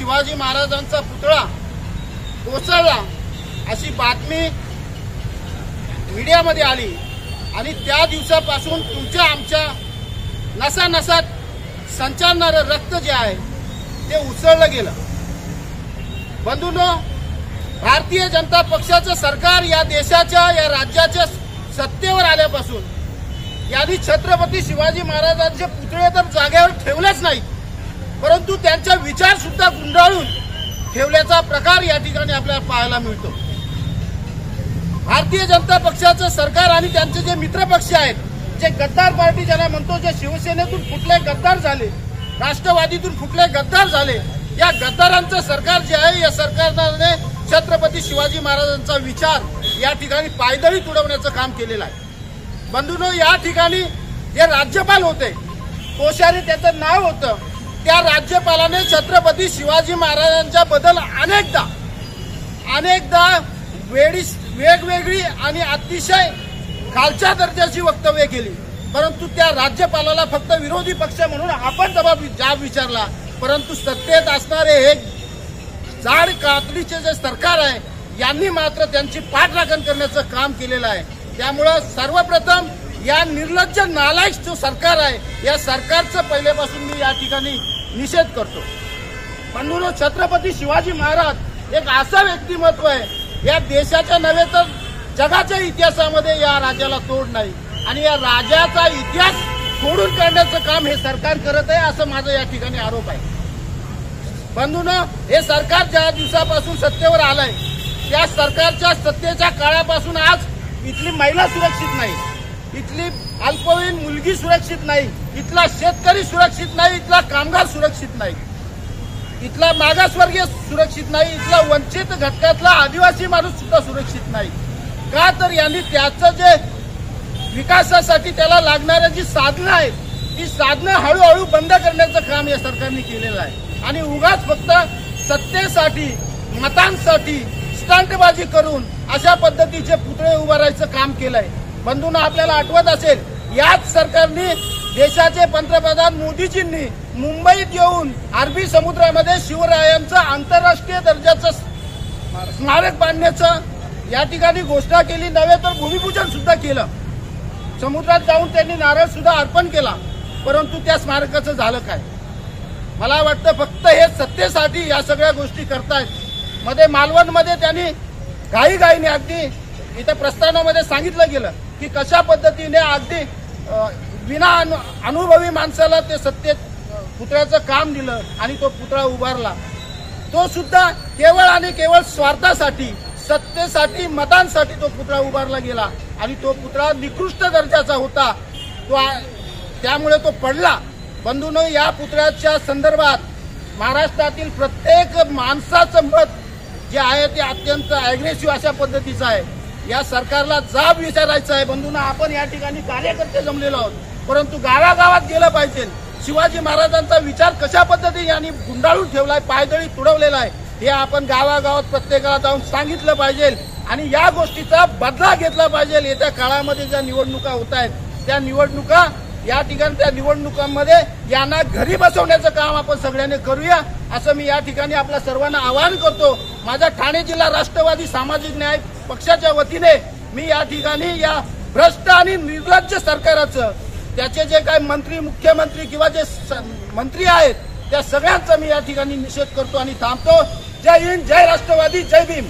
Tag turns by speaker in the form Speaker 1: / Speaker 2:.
Speaker 1: शिवाजी महाराजांचा पुतळा कोसळला अशी बातमी मीडियामध्ये आली आणि त्या दिवसापासून तुमच्या आमच्या नसानसात संचारणारं रक्त जे आहे ते उसळलं गेलं। बंधूंनो, भारतीय जनता पक्षाचं सरकार या देशाच्या या राज्याच्या सत्तेवर आल्यापासून यांनी छत्रपती शिवाजी महाराजांचे पुतळे तर जागेवर ठेवलेच नाहीत, परंतु त्यांचा विचार सुद्धा गुंडाळून ठेवल्याचा प्रकार या ठिकाणी आपल्याला पाहायला मिळतो। भारतीय जनता पक्षाचं सरकार आणि त्यांचे जे मित्रपक्ष आहेत, जे गद्दार पार्टी ज्याला म्हणतो, जे शिवसेनेतून फुटले गद्दार झाले, राष्ट्रवादीतून फुटले गद्दार झाले, या गद्दारांचं सरकार जे आहे, या सरकारने छत्रपती शिवाजी महाराजांचा विचार या ठिकाणी पायदळी तुडवण्याचं काम केलेलं आहे। बंधूंनो, या ठिकाणी जे राज्यपाल होते, कोश्यारी त्याचं नाव होतं, त्या राज्यपालाने छत्रपती शिवाजी महाराजांच्या बद्दल अनेकदा वेगवेगळी आणि अतिशय खालच्या दर्जाची वक्तव्य केली, परंतु त्या राज्यपालाला फक्त विरोधी पक्ष म्हणून आपण जाब विचारला, परंतु सत्तेत असणारे हे जाड कातडीचे जे सरकार आहे यांनी मात्र त्यांची पाठराखण करण्याचं काम केलेलं आहे। त्यामुळे सर्वप्रथम या निर्लज्ज नालायक जो सरकार आहे, या सरकारचं पहिल्यापासून मी या ठिकाणी निषेध करतो। बंधूंनो, छत्रपती शिवाजी महाराज एक असं व्यक्तिमत्व आहे, या देशाच्या नव्हे तर जगाच्या इतिहासामध्ये या राजाला तोड नाही आणि या राजाचा इतिहास खोडून काढण्याचं काम हे सरकार करत आहे, असं माझा या ठिकाणी आरोप आहे। बंधूंनो, हे सरकार ज्या दिवसापासून सत्तेवर आलंय, त्या सरकारच्या सत्तेच्या काळापासून आज इथली महिला सुरक्षित नाही, इथली अल्पवयीन मुलगी सुरक्षित नाही, इथला शेतकरी सुरक्षित नाही, इथला कामगार सुरक्षित नाही, इथला मागासवर्गीय सुरक्षित नाही, इथला वंचित घटकातला आदिवासी माणूस सुद्धा सुरक्षित नाही। का तर यांनी त्याचं जे विकासासाठी त्याला लागणाऱ्या जी साधनं आहेत, ती साधनं हळूहळू बंद करण्याचं काम या सरकारने केलेलं आहे आणि उगाच फक्त सत्तेसाठी, मतांसाठी स्टंटबाजी करून अशा पद्धतीचे पुतळे उभारायचं काम केलंय। बंधूंनो, आपल्याला आठवत असेल, याच सरकारने देशाचे पंतप्रधान मोदीजींनी मुंबईत येऊन अरबी समुद्रामध्ये शिवरायांचं आंतरराष्ट्रीय दर्जाचं स्मारक बांधण्याचं या ठिकाणी घोषणा केली, नव्हे तर भूमिपूजन सुद्धा केलं। समुद्रात जाऊन त्यांनी नारळ सुद्धा अर्पण केला, परंतु त्या स्मारकाचं झालं काय? मला वाटतं फक्त हे सत्तेसाठी या सगळ्या गोष्टी करतायत। मध्ये मालवणमध्ये त्यांनी घाईघाईने अगदी इथं प्रस्तावनामध्ये सांगितलं गेलं की कशा पद्धतीने अगदी विना अनुभवी माणसाला ते सत्तेत पुतळ्याचं काम दिलं आणि तो पुतळा उभारला, तो सुद्धा केवळ आणि केवळ स्वार्थासाठी, सत्तेसाठी, मतांसाठी तो पुतळा उभारला गेला आणि तो पुतळा निकृष्ट दर्जाचा होता, त्यामुळे तो पडला। बंधूंनो, या पुतळ्याच्या संदर्भात महाराष्ट्रातील प्रत्येक माणसाचं मत जे आहे ते अत्यंत अग्रेसिव्ह अशा पद्धतीचं आहे। या सरकारला जाब विचारायचा आहे। बंधूंनो, आपण या ठिकाणी कार्यकर्ते जमलेलो आहोत, परंतु गावागावात गेलं पाहिजे। शिवाजी महाराजांचा विचार कशा पद्धतीने यांनी गुंडाळून ठेवलाय, पायदळी तुडवलेला आहे, हे आपण गावागावात प्रत्येकाला जाऊन सांगितलं पाहिजे आणि या गोष्टीचा बदला घेतला पाहिजे। येत्या काळामध्ये ज्या निवडणुका होत आहेत, त्या निवडणुका या ठिकाणी त्या निवडणुकांमध्ये यांना घरी बसवण्याचं काम आपण सगळ्यांनी करूया, असं मी या ठिकाणी आपल्या सर्वांना आवाहन करतो। माझ्या ठाणे जिल्हा राष्ट्रवादी सामाजिक न्याय पक्षाच्या वतीने मी या ठिकाणी या भ्रष्ट आणि निर्लज्ज सरकाराचं, त्याचे जे काही मंत्री, मुख्यमंत्री किंवा जे मंत्री आहेत, त्या सगळ्यांचा मी या ठिकाणी निषेध करतो आणि थांबतो। जय हिंद, जय राष्ट्रवादी, जय भीम।